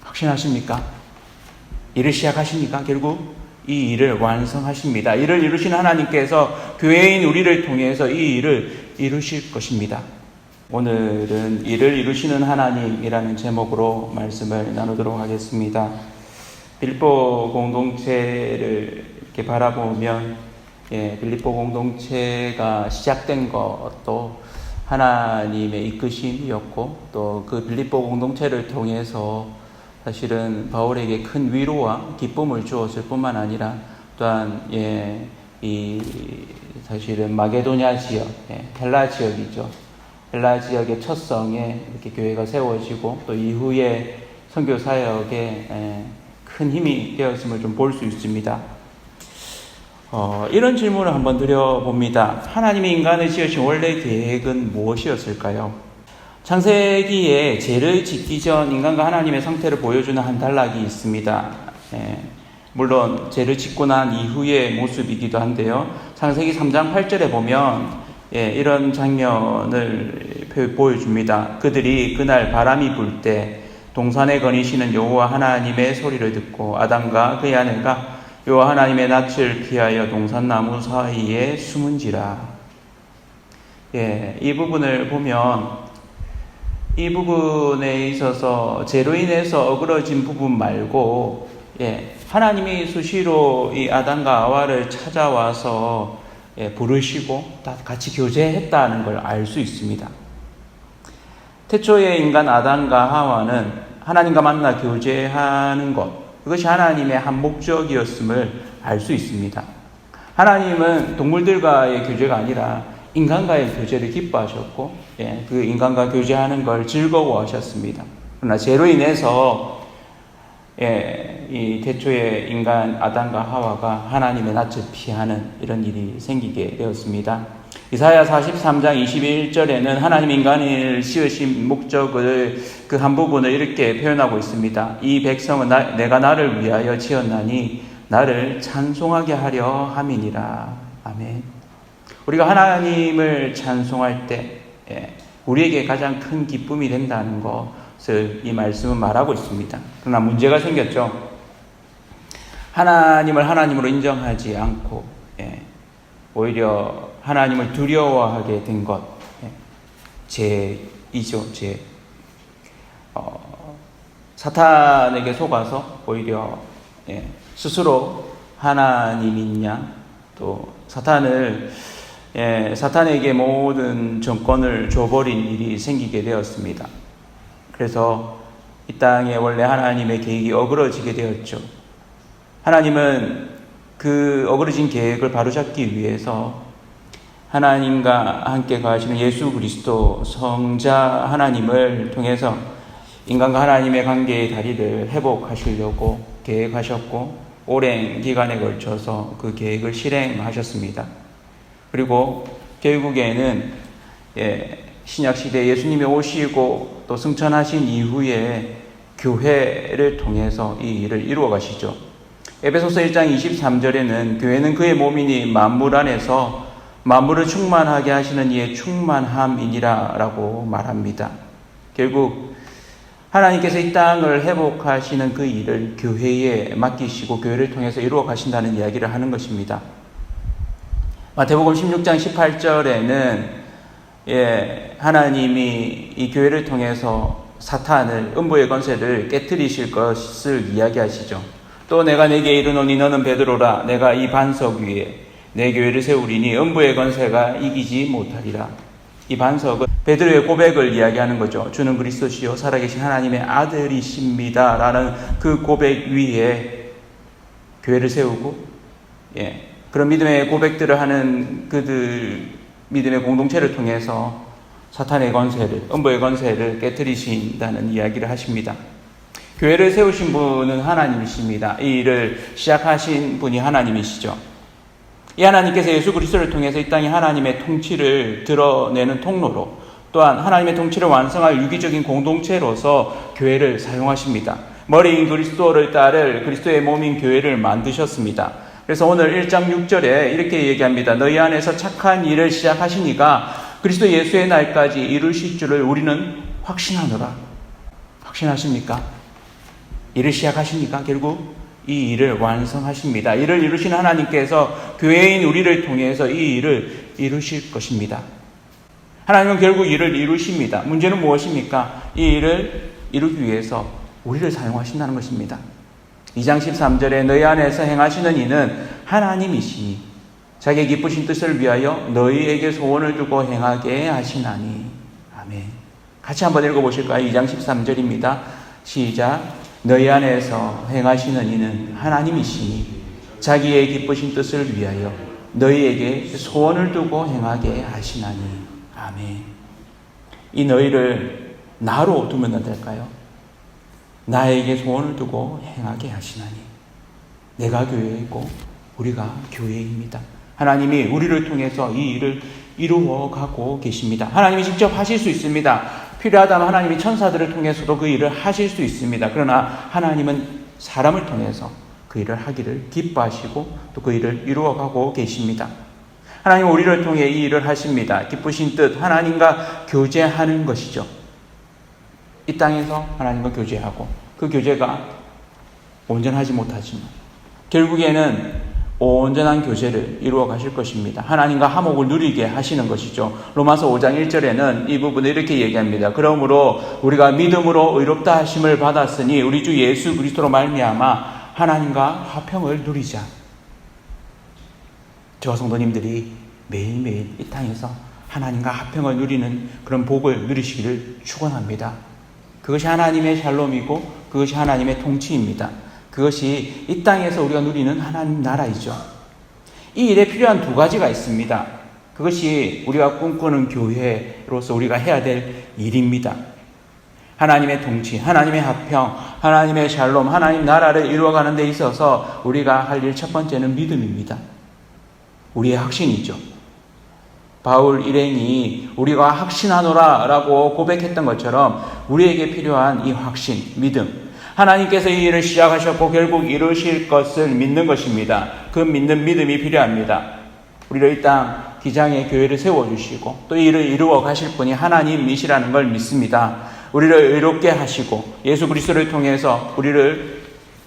확신하십니까? 일을 시작하시니까 결국 이 일을 완성하십니다. 이를 이루신 하나님께서 교회인 우리를 통해서 이 일을 이루실 것입니다. 오늘은 일을 이루시는 하나님이라는 제목으로 말씀을 나누도록 하겠습니다. 빌립보 공동체를 이렇게 바라보면 빌립보 공동체가 시작된 것도 하나님의 이끄심이었고 또 그 빌립보 공동체를 통해서 사실은 바울에게 큰 위로와 기쁨을 주었을 뿐만 아니라 또한 사실은 마게도냐 지역, 헬라 지역이죠. 헬라 지역의 첫 성에 이렇게 교회가 세워지고 또 이후에 선교 사역에 큰 힘이 되었음을 좀 볼 수 있습니다. 이런 질문을 한번 드려봅니다. 하나님이 인간을 지으신 원래 계획은 무엇이었을까요? 창세기에 죄를 짓기 전 인간과 하나님의 상태를 보여주는 한 단락이 있습니다. 물론 죄를 짓고 난 이후의 모습이기도 한데요. 창세기 3장 8절에 보면 이런 장면을 보여줍니다. 그들이 그날 바람이 불 때 동산에 거니시는 여호와 하나님의 소리를 듣고 아담과 그의 아내가 여호와 하나님의 낯을 피하여 동산나무 사이에 숨은지라. 이 부분을 보면 이 부분에 있어서 죄로 인해서 어그러진 부분 말고 하나님이 수시로 이 아담과 하와를 찾아와서 부르시고 다 같이 교제했다는 걸 알 수 있습니다. 태초의 인간 아담과 하와는 하나님과 만나 교제하는 것, 그것이 하나님의 한 목적이었음을 알 수 있습니다. 하나님은 동물들과의 교제가 아니라 인간과의 교제를 기뻐하셨고 그 인간과 교제하는 걸 즐거워하셨습니다. 그러나 죄로 인해서 이 태초의 인간 아담과 하와가 하나님의 낯을 피하는 이런 일이 생기게 되었습니다. 이사야 43장 21절에는 하나님 인간을 지으신 목적을 그 한 부분을 이렇게 표현하고 있습니다. 이 백성은 내가 나를 위하여 지었나니 나를 찬송하게 하려 함이니라. 아멘. 우리가 하나님을 찬송할 때 우리에게 가장 큰 기쁨이 된다는 것을 이 말씀은 말하고 있습니다. 그러나 문제가 생겼죠. 하나님을 하나님으로 인정하지 않고 오히려 하나님을 두려워하게 된 것, 죄이죠. 죄. 사탄에게 속아서 오히려 스스로 하나님이냐 또 사탄에게 모든 정권을 줘버린 일이 생기게 되었습니다. 그래서 이 땅에 원래 하나님의 계획이 어그러지게 되었죠. 하나님은 그 어그러진 계획을 바로잡기 위해서 하나님과 함께 가시는 예수 그리스도 성자 하나님을 통해서 인간과 하나님의 관계의 다리를 회복하시려고 계획하셨고 오랜 기간에 걸쳐서 그 계획을 실행하셨습니다. 그리고 결국에는 신약시대에 예수님이 오시고 또 승천하신 이후에 교회를 통해서 이 일을 이루어 가시죠. 에베소서 1장 23절에는 교회는 그의 몸이니 만물 안에서 만물을 충만하게 하시는 이의 충만함이니라 라고 말합니다. 결국 하나님께서 이 땅을 회복하시는 그 일을 교회에 맡기시고 교회를 통해서 이루어 가신다는 이야기를 하는 것입니다. 마태복음 16장 18절에는 하나님이 이 교회를 통해서 사탄을 음부의 권세를 깨뜨리실 것을 이야기하시죠. 또 내가 내게 이르노니 너는 베드로라. 내가 이 반석 위에 내 교회를 세우리니 음부의 권세가 이기지 못하리라. 이 반석은 베드로의 고백을 이야기하는 거죠. 주는 그리스도시요 살아계신 하나님의 아들이십니다 라는 그 고백 위에 교회를 세우고 그런 믿음의 고백들을 하는 그들 믿음의 공동체를 통해서 사탄의 권세를, 음부의 권세를 깨뜨리신다는 이야기를 하십니다. 교회를 세우신 분은 하나님이십니다. 이 일을 시작하신 분이 하나님이시죠. 이 하나님께서 예수 그리스도를 통해서 이 땅에 하나님의 통치를 드러내는 통로로 또한 하나님의 통치를 완성할 유기적인 공동체로서 교회를 사용하십니다. 머리인 그리스도를 따를 그리스도의 몸인 교회를 만드셨습니다. 그래서 오늘 1장 6절에 이렇게 얘기합니다. 너희 안에서 착한 일을 시작하시니가 그리스도 예수의 날까지 이루실 줄을 우리는 확신하노라. 확신하십니까? 일을 시작하시니까 결국 이 일을 완성하십니다. 이를 이루시는 하나님께서 교회인 우리를 통해서 이 일을 이루실 것입니다. 하나님은 결국 일을 이루십니다. 문제는 무엇입니까? 이 일을 이루기 위해서 우리를 사용하신다는 것입니다. 2장 13절에 너희 안에서 행하시는 이는 하나님이시니 자기의 기쁘신 뜻을 위하여 너희에게 소원을 두고 행하게 하시나니. 아멘. 같이 한번 읽어보실까요? 2장 13절입니다. 시작. 너희 안에서 행하시는 이는 하나님이시니 자기의 기쁘신 뜻을 위하여 너희에게 소원을 두고 행하게 하시나니. 아멘. 이 너희를 나로 두면 안 될까요? 나에게 소원을 두고 행하게 하시나니. 내가 교회이고 우리가 교회입니다. 하나님이 우리를 통해서 이 일을 이루어가고 계십니다. 하나님이 직접 하실 수 있습니다. 필요하다면 하나님이 천사들을 통해서도 그 일을 하실 수 있습니다. 그러나 하나님은 사람을 통해서 그 일을 하기를 기뻐하시고 또 그 일을 이루어가고 계십니다. 하나님은 우리를 통해 이 일을 하십니다. 기쁘신 뜻, 하나님과 교제하는 것이죠. 이 땅에서 하나님과 교제하고 그 교제가 온전하지 못하지만 결국에는 온전한 교제를 이루어 가실 것입니다. 하나님과 화목을 누리게 하시는 것이죠. 로마서 5장 1절에는 이 부분을 이렇게 얘기합니다. 그러므로 우리가 믿음으로 의롭다 하심을 받았으니 우리 주 예수 그리스도로 말미암아 하나님과 화평을 누리자. 저와 성도님들이 매일매일 이 땅에서 하나님과 화평을 누리는 그런 복을 누리시기를 축원합니다. 그것이 하나님의 샬롬이고 그것이 하나님의 통치입니다. 그것이 이 땅에서 우리가 누리는 하나님 나라이죠. 이 일에 필요한 두 가지가 있습니다. 그것이 우리가 꿈꾸는 교회로서 우리가 해야 될 일입니다. 하나님의 통치, 하나님의 화평, 하나님의 샬롬, 하나님 나라를 이루어가는 데 있어서 우리가 할 일 첫 번째는 믿음입니다. 우리의 확신이죠. 바울 일행이 우리가 확신하노라 라고 고백했던 것처럼 우리에게 필요한 이 확신, 믿음, 하나님께서 이 일을 시작하셨고 결국 이루실 것을 믿는 것입니다. 그 믿는 믿음이 필요합니다. 우리를 이 땅 기장에 교회를 세워주시고 또 이 일을 이루어 가실 분이 하나님이시라는 걸 믿습니다. 우리를 의롭게 하시고 예수 그리스도를 통해서 우리를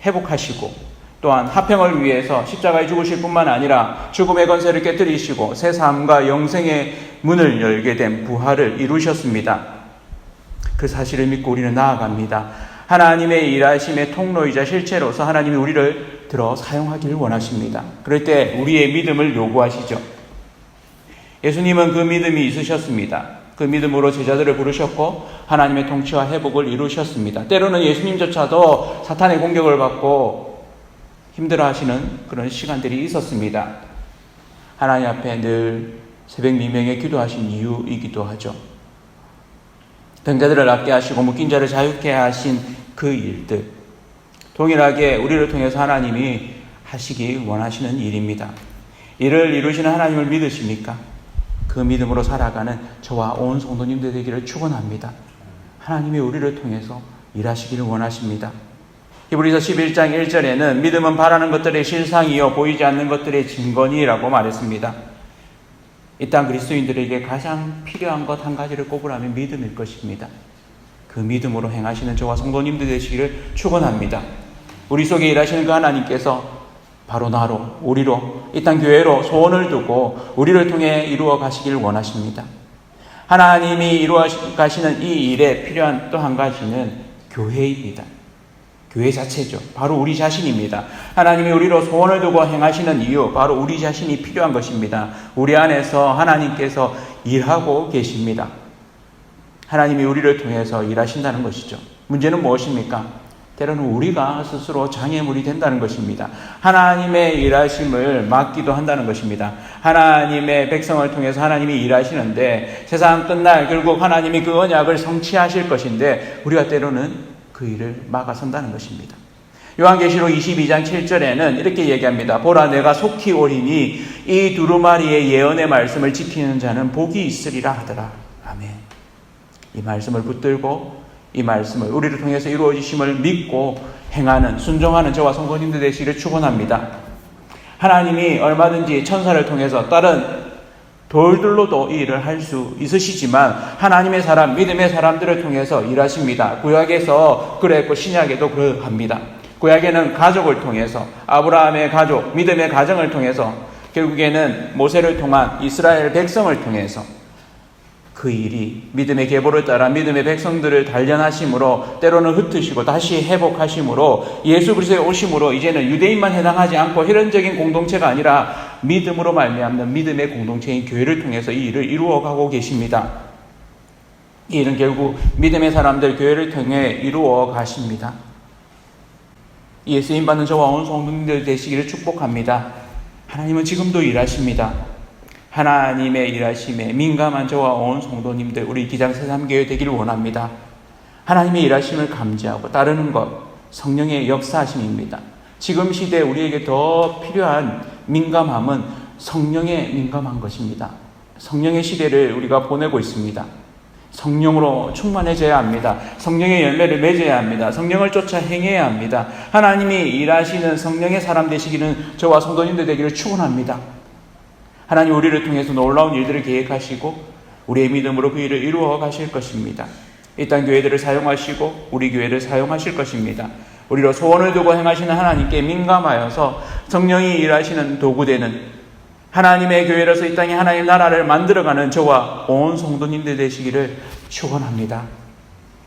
회복하시고 또한 화평을 위해서 십자가에 죽으실 뿐만 아니라 죽음의 권세를 깨뜨리시고 새 삶과 영생의 문을 열게 된 부활을 이루셨습니다. 그 사실을 믿고 우리는 나아갑니다. 하나님의 일하심의 통로이자 실체로서 하나님이 우리를 들어 사용하기를 원하십니다. 그럴 때 우리의 믿음을 요구하시죠. 예수님은 그 믿음이 있으셨습니다. 그 믿음으로 제자들을 부르셨고 하나님의 통치와 회복을 이루셨습니다. 때로는 예수님조차도 사탄의 공격을 받고 힘들어하시는 그런 시간들이 있었습니다. 하나님 앞에 늘 새벽 미명에 기도하신 이유이기도 하죠. 병자들을 낫게 하시고 묶인 자를 자유케 하신 그 일들, 동일하게 우리를 통해서 하나님이 하시기 원하시는 일입니다. 이를 이루시는 하나님을 믿으십니까? 그 믿음으로 살아가는 저와 온 성도님들 되기를 축원합니다. 하나님이 우리를 통해서 일하시기를 원하십니다. 히브리서 11장 1절에는 믿음은 바라는 것들의 실상이요 보이지 않는 것들의 증거니라고 말했습니다. 이 땅 그리스도인들에게 가장 필요한 것 한 가지를 꼽으라면 믿음일 것입니다. 그 믿음으로 행하시는 저와 성도님들 되시기를 축원합니다. 우리 속에 일하시는 그 하나님께서 바로 나로, 우리로, 이 땅 교회로 소원을 두고 우리를 통해 이루어 가시길 원하십니다. 하나님이 이루어 가시는 이 일에 필요한 또 한 가지는 교회입니다. 교회 자체죠. 바로 우리 자신입니다. 하나님이 우리로 소원을 두고 행하시는 이유, 바로 우리 자신이 필요한 것입니다. 우리 안에서 하나님께서 일하고 계십니다. 하나님이 우리를 통해서 일하신다는 것이죠. 문제는 무엇입니까? 때로는 우리가 스스로 장애물이 된다는 것입니다. 하나님의 일하심을 막기도 한다는 것입니다. 하나님의 백성을 통해서 하나님이 일하시는데 세상 끝날 결국 하나님이 그 언약을 성취하실 것인데 우리가 때로는 그 일을 막아선다는 것입니다. 요한계시록 22장 7절에는 이렇게 얘기합니다. 보라 내가 속히 오리니 이 두루마리의 예언의 말씀을 지키는 자는 복이 있으리라 하더라. 아멘. 이 말씀을 붙들고 이 말씀을 우리를 통해서 이루어지심을 믿고 행하는 순종하는 저와 성도님들 되시기를 축원합니다. 하나님이 얼마든지 천사를 통해서 다른 돌들로도 이 일을 할 수 있으시지만 하나님의 사람, 믿음의 사람들을 통해서 일하십니다. 구약에서 그랬고 신약에도 그러합니다. 구약에는 가족을 통해서, 아브라함의 가족, 믿음의 가정을 통해서, 결국에는 모세를 통한 이스라엘 백성을 통해서 그 일이 믿음의 계보를 따라 믿음의 백성들을 단련하심으로, 때로는 흩으시고 다시 회복하심으로, 예수 그리스도의 오심으로 이제는 유대인만 해당하지 않고 혈연적인 공동체가 아니라 믿음으로 말미암는 믿음의 공동체인 교회를 통해서 이 일을 이루어가고 계십니다. 이 일은 결국 믿음의 사람들 교회를 통해 이루어 가십니다. 이에 쓰임받는 저와 온 성도님들 되시기를 축복합니다. 하나님은 지금도 일하십니다. 하나님의 일하심에 민감한 저와 온 성도님들, 우리 기장 새삼교회 되기를 원합니다. 하나님의 일하심을 감지하고 따르는 것, 성령의 역사하심입니다. 지금 시대에 우리에게 더 필요한 민감함은 성령에 민감한 것입니다. 성령의 시대를 우리가 보내고 있습니다. 성령으로 충만해져야 합니다. 성령의 열매를 맺어야 합니다. 성령을 쫓아 행해야 합니다. 하나님이 일하시는 성령의 사람 되시기는 저와 성도님들 되기를 축원합니다. 하나님 우리를 통해서 놀라운 일들을 계획하시고 우리의 믿음으로 그 일을 이루어 가실 것입니다. 이 땅 교회들을 사용하시고 우리 교회를 사용하실 것입니다. 우리로 소원을 두고 행하시는 하나님께 민감하여서 성령이 일하시는 도구되는 하나님의 교회로서 이 땅에 하나님의 나라를 만들어가는 저와 온 성도님들 되시기를 축원합니다.